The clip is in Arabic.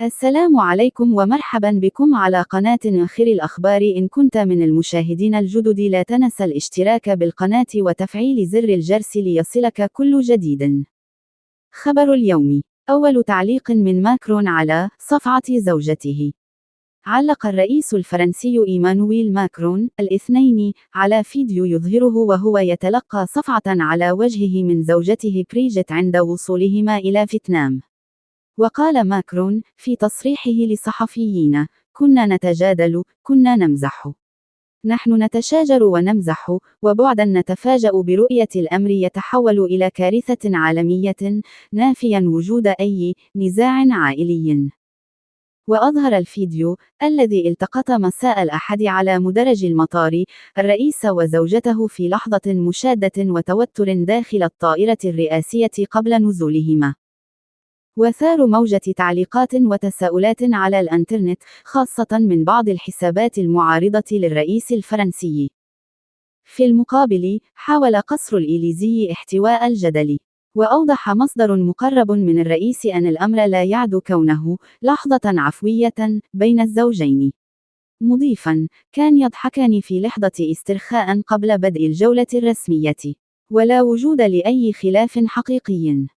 السلام عليكم ومرحبا بكم على قناة آخر الأخبار. إن كنت من المشاهدين الجدد لا تنسى الاشتراك بالقناة وتفعيل زر الجرس ليصلك كل جديد. خبر اليوم. أول تعليق من ماكرون على صفعة زوجته. علق الرئيس الفرنسي إيمانويل ماكرون الاثنين على فيديو يظهره وهو يتلقى صفعة على وجهه من زوجته بريجيت عند وصولهما إلى فيتنام. وقال ماكرون في تصريحه للصحفيين: كنا نتجادل، كنا نمزح. نحن نتشاجر ونمزح، وبعدا نتفاجأ برؤية الأمر يتحول إلى كارثة عالمية، نافيا وجود أي نزاع عائلي. وأظهر الفيديو الذي التقط مساء الأحد على مدرج المطار الرئيس وزوجته في لحظة مشادة وتوتر داخل الطائرة الرئاسية قبل نزولهما. وثار موجة تعليقات وتساؤلات على الإنترنت، خاصة من بعض الحسابات المعارضة للرئيس الفرنسي. في المقابل، حاول قصر الإليزي احتواء الجدل. وأوضح مصدر مقرب من الرئيس أن الأمر لا يعد كونه لحظة عفوية بين الزوجين، مضيفا: كان يضحكان في لحظة استرخاء قبل بدء الجولة الرسمية، ولا وجود لأي خلاف حقيقي.